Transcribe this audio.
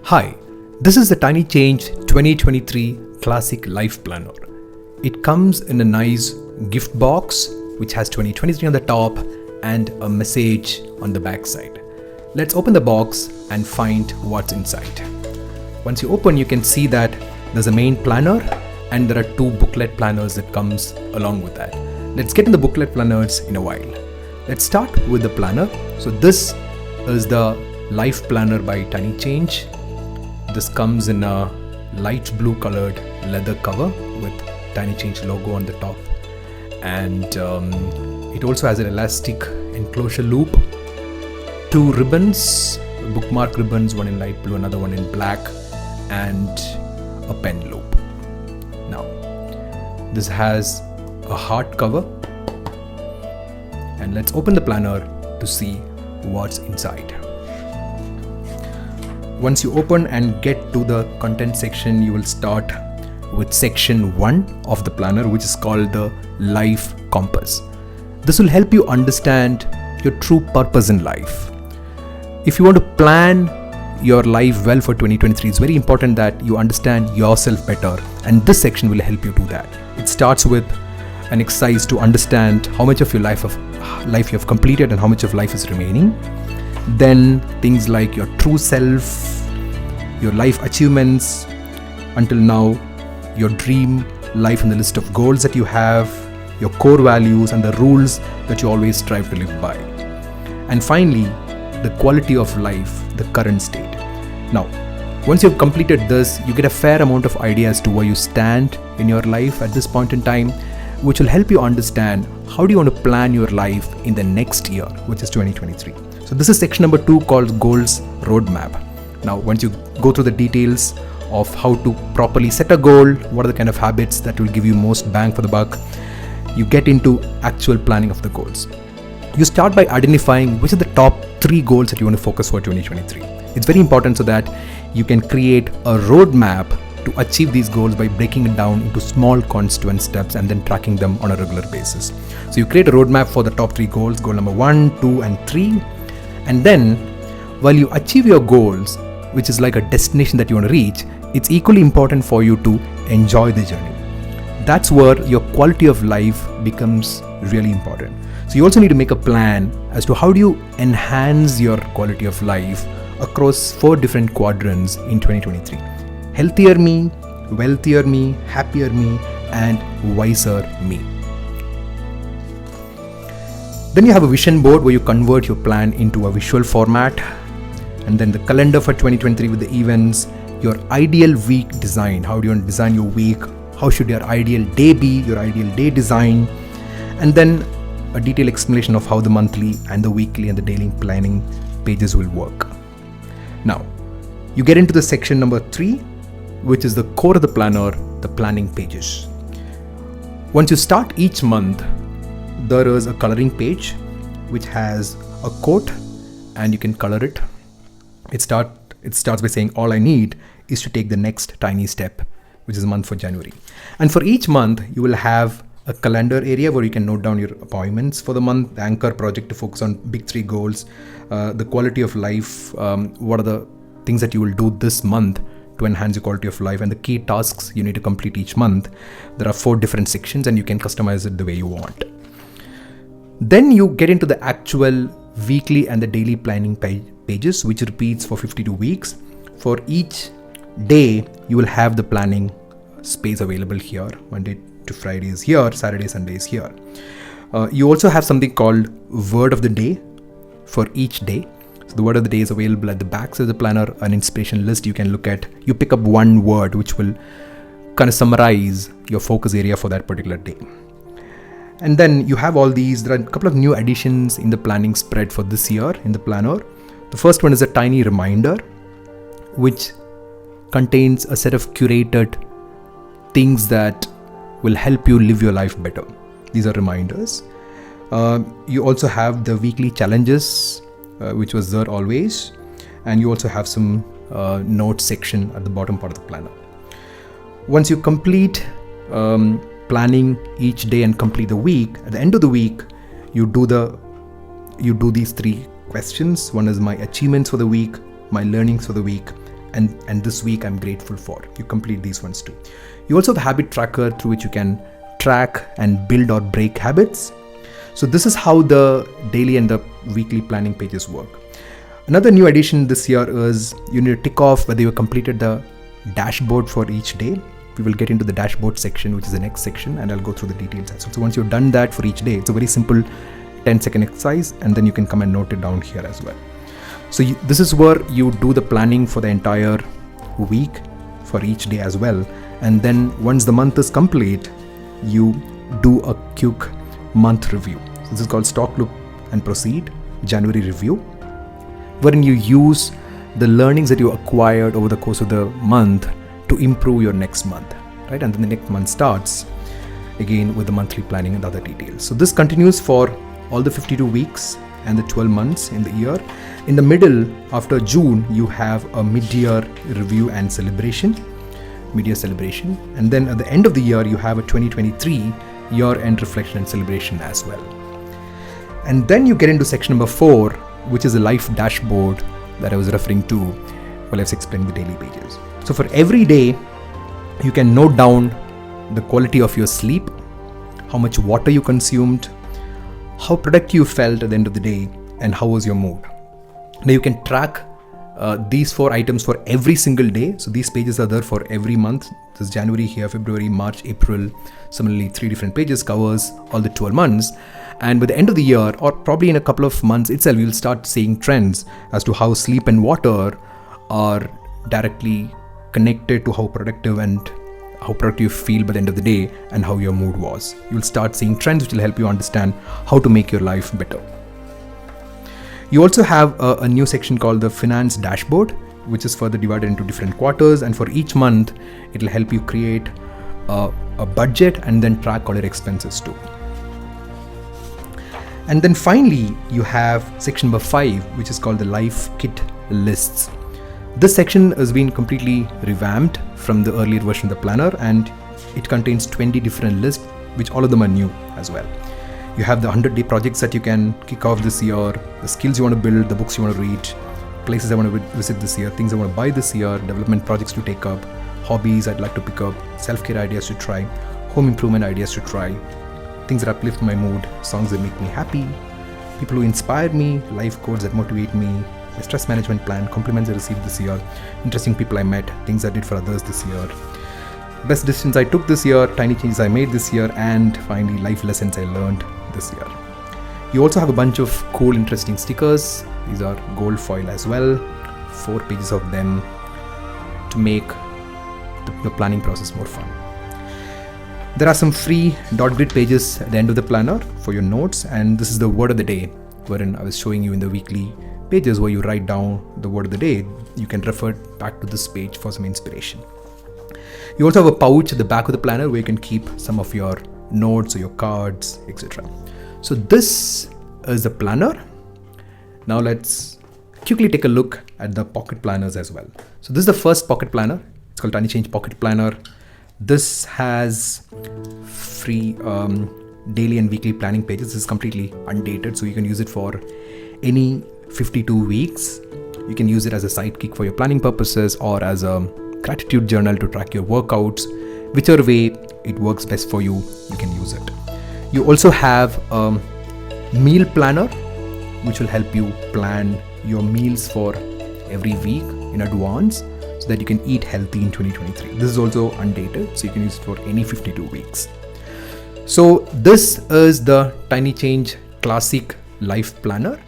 Hi, this is the TinyChange 2023 Classic Life Planner. It comes in a nice gift box which has 2023 on the top and a message on the back side. Let's open the box and find what's inside. Once you open, you can see that there's a main planner and there are two booklet planners that comes along with that. Let's get in the booklet planners in a while. Let's start with the planner. So this is the Life Planner by TinyChange. This comes in a light blue colored leather cover with TinyChange logo on the top, and it also has an elastic enclosure loop, two ribbons, bookmark ribbons, one in light blue, another one in black, and a pen loop. Now this has a hard cover, and let's open the planner to see what's inside. Once you open and get to the content section, you will start with section 1 of the planner, which is called the Life Compass. This will help you understand your true purpose in life. If you want to plan your life well for 2023, it's very important that you understand yourself better, and this section will help you do that. It starts with an exercise to understand how much of your life you have completed and how much of life is remaining. Then things like your true self, your life achievements until now, your dream life and the list of goals that you have, your core values and the rules that you always strive to live by. And finally, the quality of life, the current state. Now, once you've completed this, you get a fair amount of ideas to where you stand in your life at this point in time, which will help you understand how do you want to plan your life in the next year, which is 2023. So this is section number 2 called Goals Roadmap. Now, once you go through the details of how to properly set a goal, what are the kind of habits that will give you most bang for the buck, you get into actual planning of the goals. You start by identifying which are the top 3 goals that you want to focus for 2023. It's very important so that you can create a roadmap to achieve these goals by breaking it down into small constituent steps and then tracking them on a regular basis. So you create a roadmap for the top 3 goals, goal number 1, 2, and 3. And then while you achieve your goals, which is like a destination that you want to reach, it's equally important for you to enjoy the journey. That's where your quality of life becomes really important. So you also need to make a plan as to how do you enhance your quality of life across 4 different quadrants in 2023. Healthier me, wealthier me, happier me, and wiser me. Then you have a vision board where you convert your plan into a visual format, and then the calendar for 2023 with the events, your ideal week design. How do you want to design your week? How should your ideal day be, your ideal day design? And then a detailed explanation of how the monthly and the weekly and the daily planning pages will work. Now, you get into the section number 3, which is the core of the planner, the planning pages. Once you start each month, there is a coloring page which has a quote and you can color it. It starts by saying, all I need is to take the next tiny step, which is a month for January. And for each month, you will have a calendar area where you can note down your appointments for the month, the anchor project to focus on big 3 goals, the quality of life, what are the things that you will do this month to enhance your quality of life, and the key tasks you need to complete each month. There are 4 different sections and you can customize it the way you want. Then you get into the actual weekly and the daily planning pages, which repeats for 52 weeks. For each day, you will have the planning space available here. Monday to Friday is here, Saturday, Sunday is here. You also have something called Word of the Day for each day. So the Word of the Day is available at the back of the planner, an inspiration list you can look at. You pick up one word which will kind of summarize your focus area for that particular day. And then you have all these. There are a couple of new additions in the planning spread for this year in the planner. The first one is a tiny reminder, which contains a set of curated things that will help you live your life better. These are reminders. You also have the weekly challenges, which was there always. And you also have some notes section at the bottom part of the planner. Once you complete planning each day and complete the week, at the end of the week, you do these 3 questions. One is my achievements for the week, my learnings for the week, and this week I'm grateful for. You complete these ones too. You also have a habit tracker through which you can track and build or break habits. So this is how the daily and the weekly planning pages work. Another new addition this year is you need to tick off whether you completed the dashboard for each day. We will get into the dashboard section, which is the next section, and I'll go through the details as well. So once you've done that for each day, it's a very simple 10-second exercise, and then you can come and note it down here as well. So this is where you do the planning for the entire week for each day as well. And then once the month is complete, you do a quick month review. So this is called Stock Look and Proceed January Review, wherein you use the learnings that you acquired over the course of the month to improve your next month, right? And then the next month starts again with the monthly planning and other details. So this continues for all the 52 weeks and the 12 months in the year. In the middle, after June, you have a mid-year review and celebration, mid-year celebration. And then at the end of the year, you have a 2023 year-end reflection and celebration as well. And then you get into section number 4, which is the life dashboard that I was referring to while I was explaining the daily pages. So for every day, you can note down the quality of your sleep, how much water you consumed, how productive you felt at the end of the day, and how was your mood. Now you can track these 4 items for every single day. So these pages are there for every month. This is January here, February, March, April. Similarly, 3 different pages covers all the 12 months. And by the end of the year, or probably in a couple of months itself, you'll start seeing trends as to how sleep and water are directly connected to how productive you feel by the end of the day and how your mood was. You'll start seeing trends which will help you understand how to make your life better. You also have a new section called the Finance Dashboard, which is further divided into different quarters, and for each month, it'll help you create a budget and then track all your expenses too. And then finally, you have section number 5, which is called the Life Kit Lists. This section has been completely revamped from the earlier version of the planner, and it contains 20 different lists, which all of them are new as well. You have the 100-day projects that you can kick off this year, the skills you want to build, the books you want to read, places I want to visit this year, things I want to buy this year, development projects to take up, hobbies I'd like to pick up, self-care ideas to try, home improvement ideas to try, things that uplift my mood, songs that make me happy, people who inspire me, life quotes that motivate me, my stress management plan, compliments I received this year, interesting people I met, things I did for others this year, best decisions I took this year, tiny changes I made this year, and finally life lessons I learned this year. You also have a bunch of cool, interesting stickers. These are gold foil as well, 4 pages of them to make the planning process more fun. There are some free dot grid pages at the end of the planner for your notes, and this is the word of the day, wherein I was showing you in the weekly pages where you write down the word of the day. You can refer back to this page for some inspiration. You also have a pouch at the back of the planner where you can keep some of your notes or your cards, etc. So this is the planner. Now let's quickly take a look at the pocket planners as well. So this is the first pocket planner. It's called TinyChange Pocket Planner. This has free daily and weekly planning pages. This is completely undated, so you can use it for any 52 weeks. You can use it as a sidekick for your planning purposes or as a gratitude journal to track your workouts. Whichever way it works best for you, you can use it. You also have a meal planner, which will help you plan your meals for every week in advance so that you can eat healthy in 2023. This is also undated, so you can use it for any 52 weeks. So this is the TinyChange Classic Life Planner.